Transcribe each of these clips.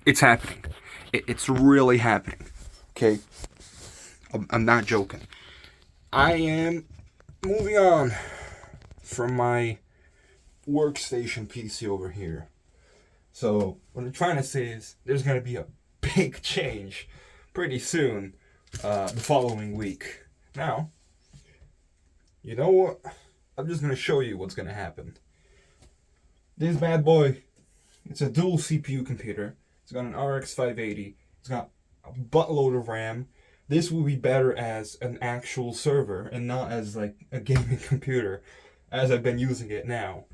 It's happening. It's really happening. Okay? I'm not joking. I am moving on from my workstation PC over here. So, what I'm trying to say is there's going to be a big change pretty soon, the following week. Now, you know what? I'm just going to show you what's going to happen. This bad boy, it's a dual CPU computer. It's got an RX 580. It's got a buttload of RAM. This will be better as an actual server and not as like a gaming computer as I've been using it now.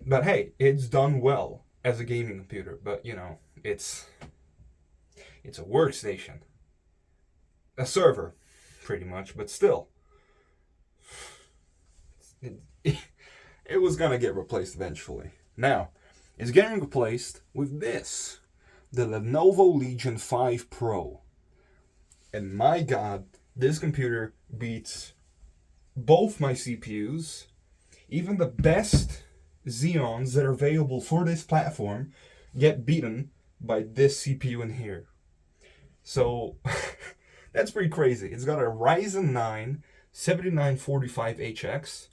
But hey, it's done well as a gaming computer. But you know, it's a workstation. A server, pretty much, but still. It was gonna get replaced eventually. Now, it's getting replaced with this. The Lenovo Legion 5 Pro. And my god, this computer beats both my CPUs, even the best Xeons that are available for this platform get beaten by this CPU in here. So, that's pretty crazy. It's got a Ryzen 9 7945HX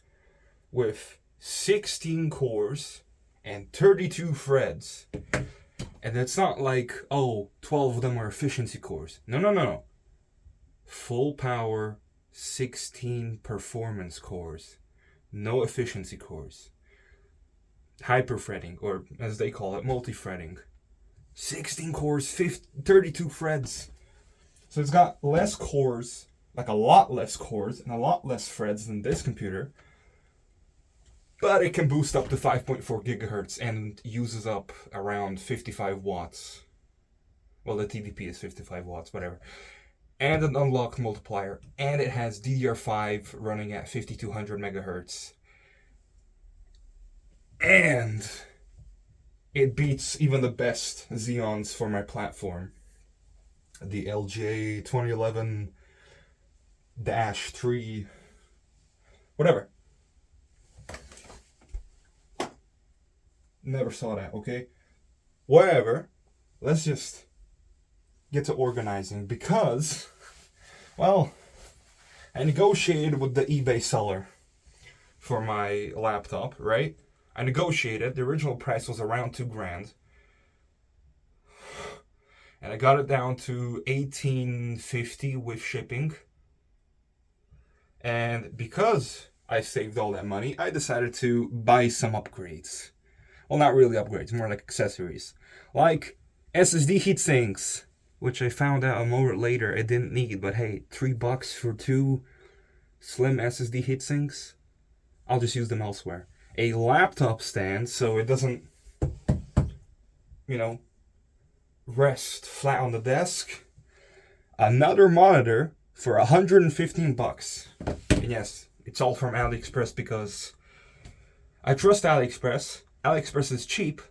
with 16 cores and 32 threads. And it's not like, 12 of them are efficiency cores. No. Full power, 16 performance cores. No efficiency cores. Hyper-threading, or as they call it, multi-threading. 16 cores, 32 threads. So it's got less cores, like a lot less cores, and a lot less threads than this computer. But it can boost up to 5.4 gigahertz and uses up around 55 watts. Well, the TDP is 55 watts, whatever. And an unlocked multiplier. And it has DDR5 running at 5200 megahertz. And it beats even the best Xeons for my platform. The LGA 2011-3, whatever. Never saw that, okay? Whatever. Let's just get to organizing because, well, I negotiated with the eBay seller for my laptop, right? I negotiated. The original price was around $2,000. And I got it down to $1,850 with shipping. And because I saved all that money, I decided to buy some upgrades. Well, not really upgrades, more like accessories. Like SSD heatsinks, which I found out a moment later I didn't need. But hey, $3 for 2 slim SSD heatsinks? I'll just use them elsewhere. A laptop stand so it doesn't, rest flat on the desk. Another monitor for $115. And yes, it's all from AliExpress because I trust AliExpress. AliExpress is cheap.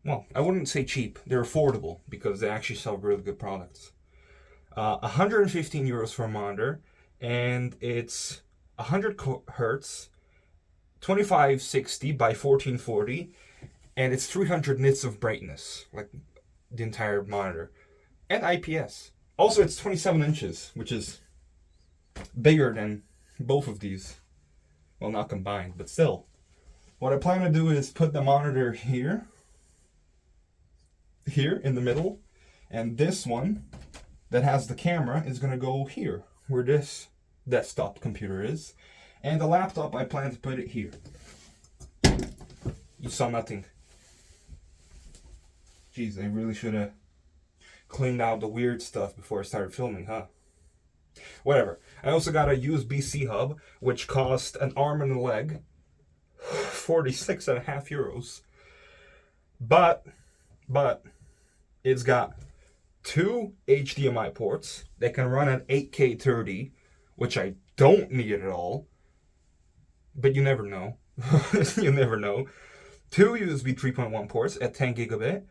Well, I wouldn't say cheap. They're affordable because they actually sell really good products. 115 euros for a monitor, and it's 100 hertz, 2560 by 1440, and it's 300 nits of brightness, like the entire monitor, and IPS. Also, it's 27 inches, which is bigger than both of these. Well, not combined, but still. What I plan to do is put the monitor here in the middle, and this one that has the camera is going to go here, where this desktop computer is, and the laptop I plan to put it here. You saw nothing. Jeez, I really should have cleaned out the weird stuff before I started filming, huh? Whatever. I also got a USB-C hub, which cost an arm and a leg, 46.5 euros. But it's got 2 HDMI ports that can run at 8K 30, which I don't need at all. But you never know. You never know. 2 USB 3.1 ports at 10 gigabit,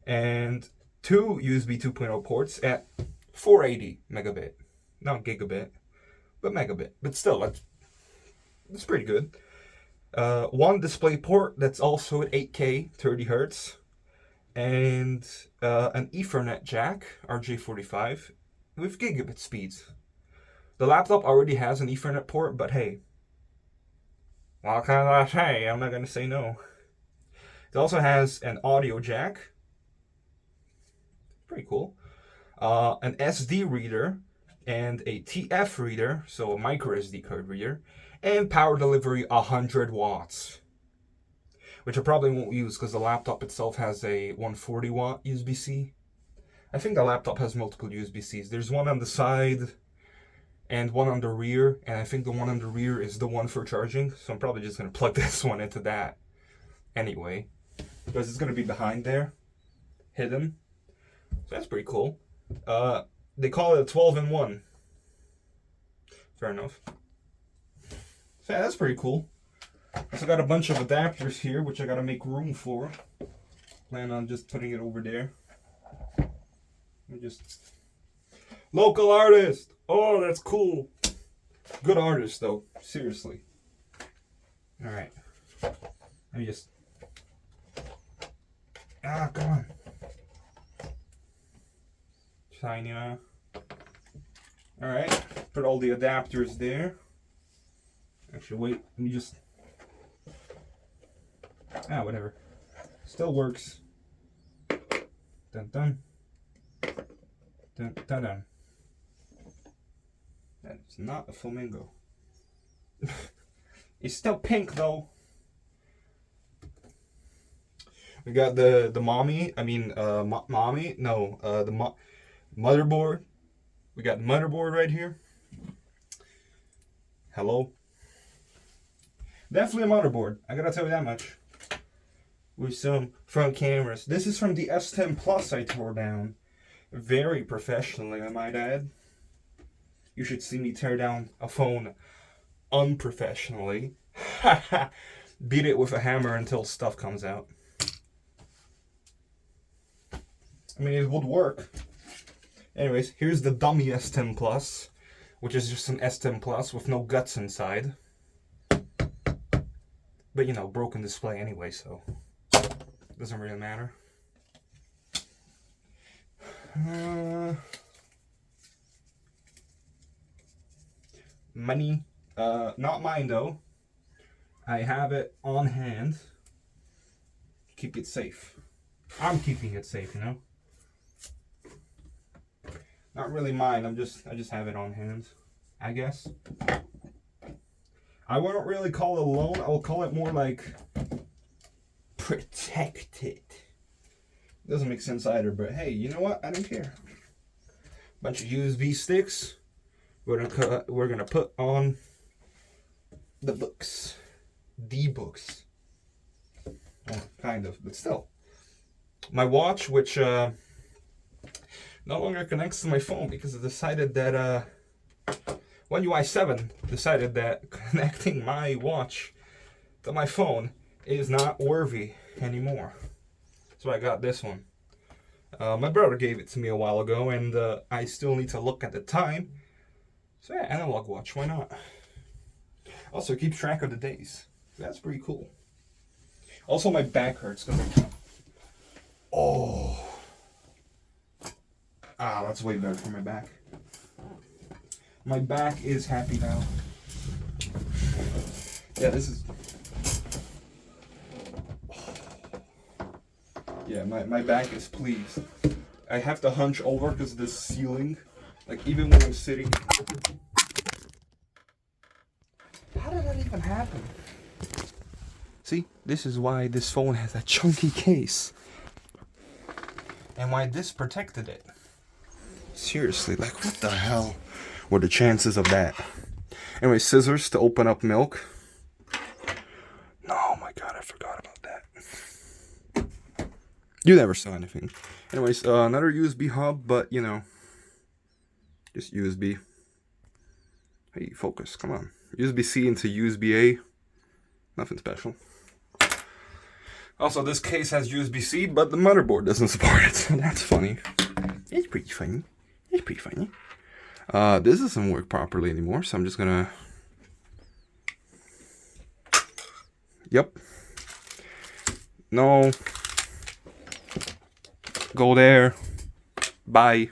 and 2 USB 2.0 ports at 480 megabit. Not gigabit, but megabit. But still, that's pretty good. 1 display port that's also at 8K 30 hertz, and an Ethernet jack, RJ45, with gigabit speeds. The laptop already has an Ethernet port, but hey, what can I say? I'm not going to say no. It also has an audio jack. Pretty cool. An SD reader and a TF reader, so a micro SD card reader, and power delivery 100 watts. Which I probably won't use because the laptop itself has a 140 watt USB-C. I think the laptop has multiple USB-Cs. There's one on the side and one on the rear, and I think the one on the rear is the one for charging, so I'm probably just going to plug this one into that anyway, because it's going to be behind there, hidden. So that's pretty cool. They call it a 12-in-1. Fair enough. So yeah, that's pretty cool. So I got a bunch of adapters here, which I got to make room for. Plan on just putting it over there. Just local artist. Oh, that's cool. Good artist though. Seriously. All right. Let me just. Come on. Shiny. All right. Put all the adapters there. Actually, wait. Let me just. Whatever. Still works. Dun dun. Dun dun dun. That's not a flamingo. It's still pink though. We got the mommy. I mean, mommy. No, the motherboard. We got the motherboard right here. Hello. Definitely a motherboard. I gotta tell you that much. With some front cameras. This is from the S10 Plus I tore down. Very professionally, I might add. You should see me tear down a phone unprofessionally. Beat it with a hammer until stuff comes out. I mean, it would work. Anyways, here's the dummy S10 Plus, which is just an S10 Plus with no guts inside. But you know, broken display anyway, so doesn't really matter. Money, not mine though. I have it on hand. Keep it safe. I'm keeping it safe, you know. Not really mine. I just have it on hand, I guess. I won't really call it a loan. I'll call it more like protected. Doesn't make sense either, but hey, you know what? I don't care. Bunch of USB sticks. We're gonna put on the books. The books. Oh, kind of, but still. My watch, which no longer connects to my phone because it decided that One UI 7 decided that connecting my watch to my phone is not worthy anymore. So I got this one. My brother gave it to me a while ago, and I still need to look at the time. So yeah, analog watch, why not? Also keeps track of the days. That's pretty cool. Also my back hurts because that's way better for my back. My back is happy now. Yeah, this is... Yeah, my back is pleased. I have to hunch over because of this ceiling. Like, even when I'm sitting... How did that even happen? See, this is why this phone has a chunky case. And why this protected it. Seriously, like, what the hell were the chances of that? Anyway, scissors to open up milk. Oh my god, I forgot about that. You never saw anything. Anyways, another USB hub, but you know, just USB. Hey, focus, come on. USB-C into USB-A. Nothing special. Also, this case has USB-C, but the motherboard doesn't support it, so that's funny. It's pretty funny. It's pretty funny. This doesn't work properly anymore, so I'm just gonna... Yep. No. Go there. Bye.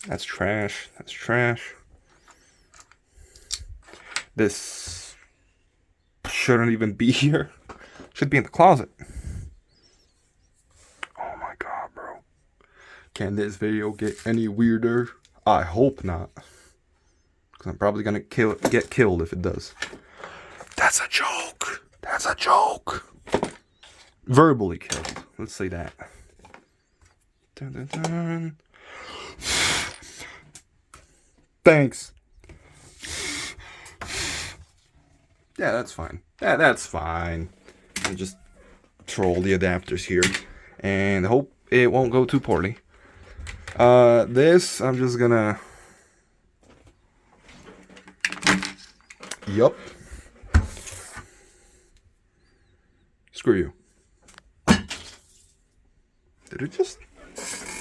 That's trash. That's trash. This shouldn't even be here. Should be in the closet. Oh my god, bro. Can this video get any weirder? I hope not. Because I'm probably gonna get killed if it does. That's a joke. That's a joke. Verbally killed. Let's say that. Dun, dun, dun. Thanks. Yeah, that's fine. Yeah, that's fine. I just troll the adapters here and hope it won't go too poorly. This I'm just gonna. Yup. Screw you.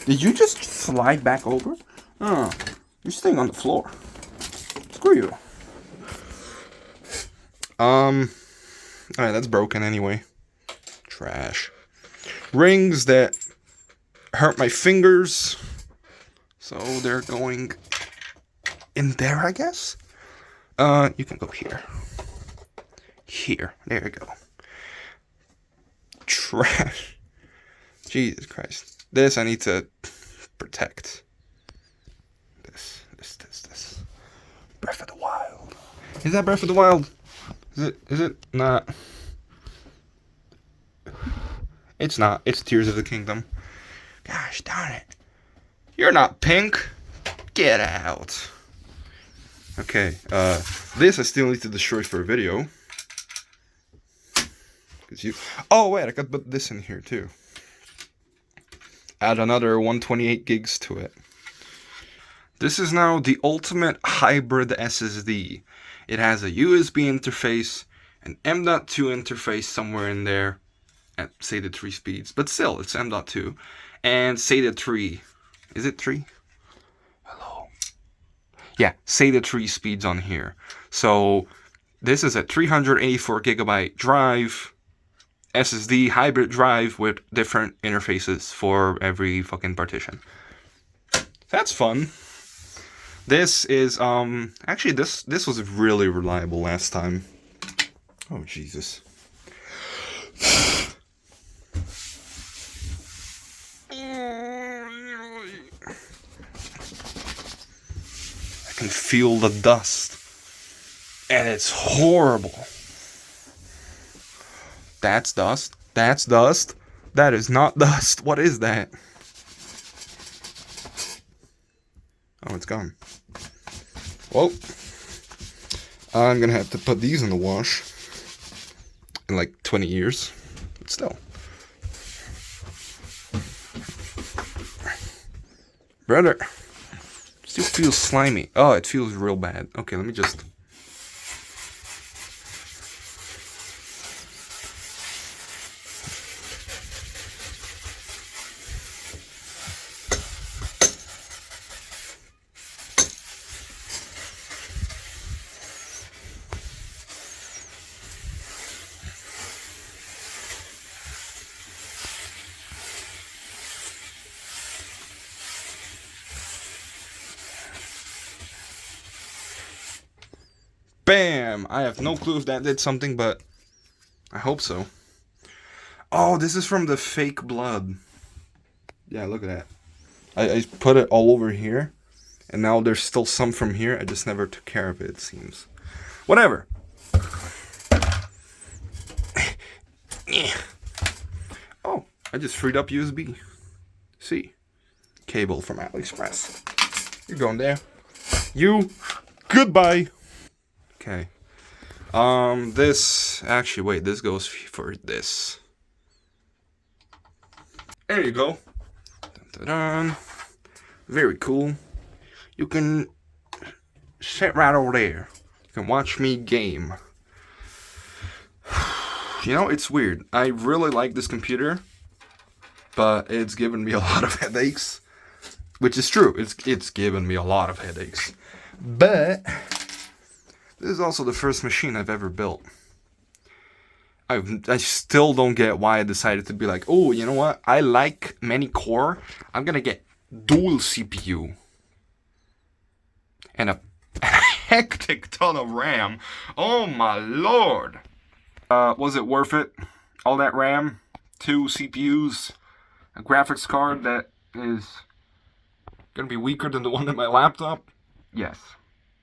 Did you just slide back over? Oh, you're staying on the floor. Screw you. Alright, that's broken anyway. Trash. Rings that hurt my fingers. So they're going in there, I guess. You can go here. Here. There you go. Trash. Jesus Christ. This I need to protect. This. Breath of the Wild. Is that Breath of the Wild? Is it not? It's not. It's Tears of the Kingdom. Gosh darn it. You're not pink. Get out. Okay, this I still need to destroy for a video. Oh wait, I could put this in here too. Add another 128 gigs to it. This is now the ultimate hybrid SSD. It has a USB interface, an M.2 interface somewhere in there, at SATA 3 speeds, but still, it's M.2, and SATA 3. Is it 3? Hello. Yeah, SATA 3 speeds on here. So, this is a 384 gigabyte drive, SSD hybrid drive with different interfaces for every fucking partition. That's fun. This is, actually this was really reliable last time. Oh, Jesus. I can feel the dust. And it's horrible. That's dust. That's dust. That is not dust. What is that? Oh, it's gone. Well, I'm gonna have to put these in the wash in like 20 years. But still. Brother. Still feels slimy. Oh, it feels real bad. Okay, let me just... Bam! I have no clue if that did something, but I hope so. Oh, this is from the fake blood. Yeah, look at that. I put it all over here, and now there's still some from here. I just never took care of it, it seems. Whatever. Oh, I just freed up USB. See? Cable from AliExpress. You're going there. You, goodbye. Okay. This, actually, wait, this goes for this. There you go. Dun, dun, dun. Very cool. You can sit right over there. You can watch me game. You know, it's weird. I really like this computer, but it's given me a lot of headaches. Which is true. It's given me a lot of headaches. But this is also the first machine I've ever built. I still don't get why I decided to be like, oh, you know what? I like many core. I'm gonna get dual CPU and a hectic ton of RAM. Oh my lord! Was it worth it? All that RAM, 2 CPUs, a graphics card that is gonna be weaker than the one in my laptop? Yes,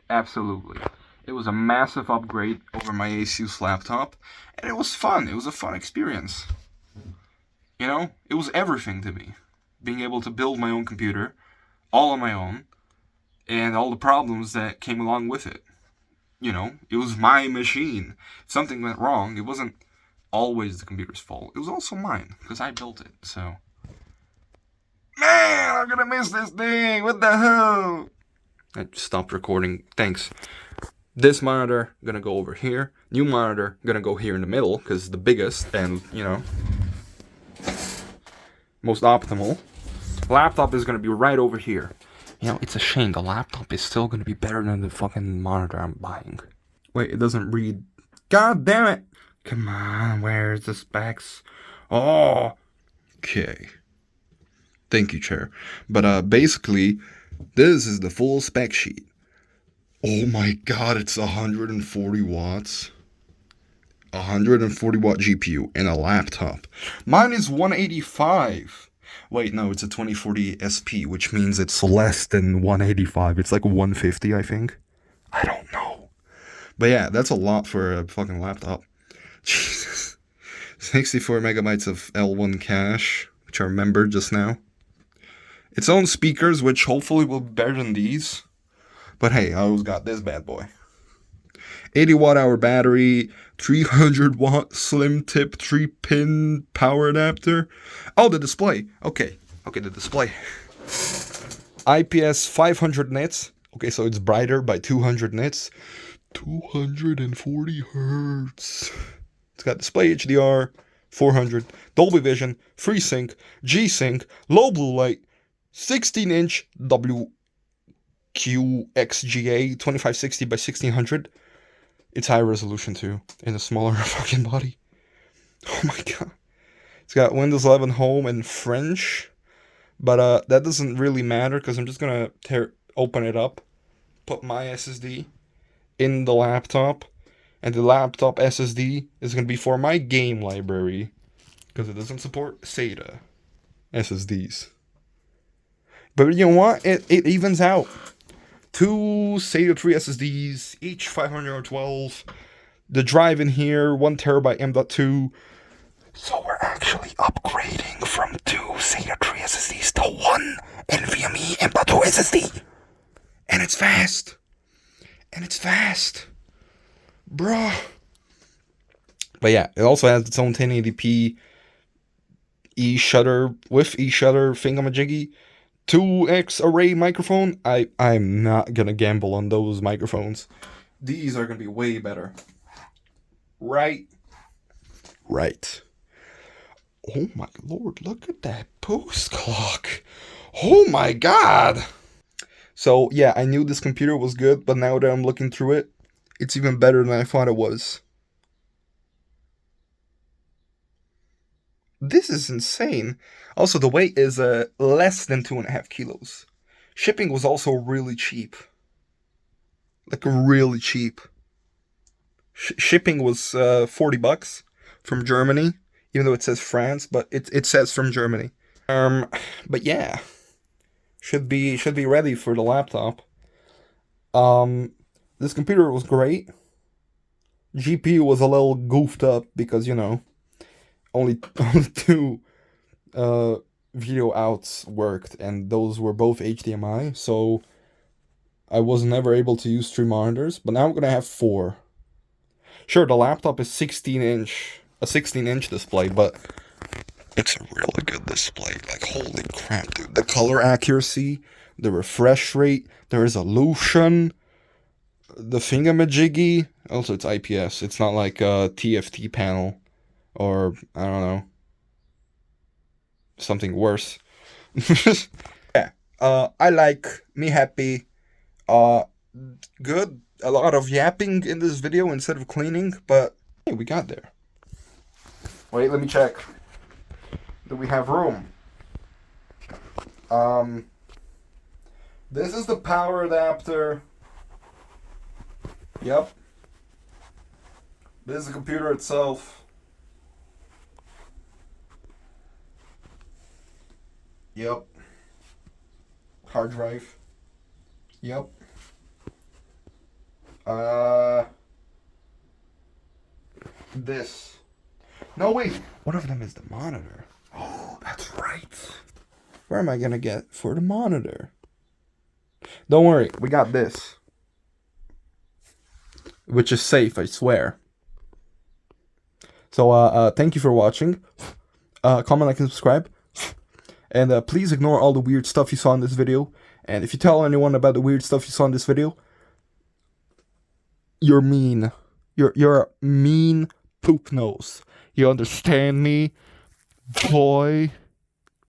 absolutely. It was a massive upgrade over my Asus laptop, and it was fun. It was a fun experience. You know, it was everything to me. Being able to build my own computer, all on my own, and all the problems that came along with it. You know, it was my machine. If something went wrong, it wasn't always the computer's fault. It was also mine, because I built it, so... Man, I'm gonna miss this thing! What the hell? I stopped recording. Thanks. This monitor, gonna go over here. New monitor, gonna go here in the middle, because it's the biggest and, you know, most optimal. Laptop is gonna be right over here. You know, it's a shame. The laptop is still gonna be better than the fucking monitor I'm buying. Wait, it doesn't read. God damn it! Come on, where's the specs? Oh! Okay. Thank you, Chair. But, basically, this is the full spec sheet. Oh my god, it's 140 watts. 140 watt GPU and a laptop. Mine is 185. Wait, no, it's a 2040 SP, which means it's less than 185. It's like 150, I think. I don't know. But yeah, that's a lot for a fucking laptop. Jesus. 64 megabytes of L1 cache, which I remembered just now. Its own speakers, which hopefully will be better than these. But hey, I always got this bad boy. 80 watt hour battery, 300 watt slim tip 3-pin power adapter. Oh, the display. Okay, the display. IPS 500 nits. Okay, so it's brighter by 200 nits. 240 hertz. It's got display HDR, 400, Dolby Vision, FreeSync, G-Sync, low blue light, 16-inch WQXGA 2560 by 1600. It's high resolution too, in a smaller fucking body. Oh my god. It's got Windows 11 Home and French, but that doesn't really matter because I'm just gonna open it up, put my SSD in the laptop, and the laptop SSD is gonna be for my game library because it doesn't support SATA SSDs. But you know what? It evens out. 2 SATA 3 SSDs, each 512. The drive in here, 1 terabyte M.2. So we're actually upgrading from 2 SATA 3 SSDs to 1 NVMe M.2 SSD. And it's fast. Bruh. But yeah, it also has its own 1080p E-shutter with E-shutter thingamajiggy. 2x array microphone. I'm not gonna gamble on those microphones. These are gonna be way better. Right. Oh my lord, look at that post clock. Oh my god. So yeah, I knew this computer was good, but now that I'm looking through it, it's even better than I thought it was. This is insane. Also, the weight is less than 2.5 kilos. Shipping was also really cheap. Like, really cheap. Shipping was $40 from Germany, even though it says France, but it says from Germany. But yeah, should be ready for the laptop. This computer was great. GPU was a little goofed up because, you know, only 2 video outs worked, and those were both HDMI, so I was never able to use 3 monitors, but now I'm gonna have 4. Sure, the laptop is a 16-inch display, but it's a really good display. Like, holy crap, dude. The color accuracy, the refresh rate, the resolution, the thingamajiggy. Also, it's IPS. It's not like a TFT panel or, I don't know, something worse. Yeah, I like, me happy, good, a lot of yapping in this video instead of cleaning, but hey, we got there. Wait, let me check. Do we have room? This is the power adapter. Yep. This is the computer itself. Yep. Hard drive. Yep. This. No, wait. One of them is the monitor. Oh, that's right. Where am I gonna get for the monitor? Don't worry, we got this. Which is safe, I swear. So, thank you for watching. Comment, like, and subscribe. And please ignore all the weird stuff you saw in this video. And if you tell anyone about the weird stuff you saw in this video, you're mean. You're a mean poop nose. You understand me, boy?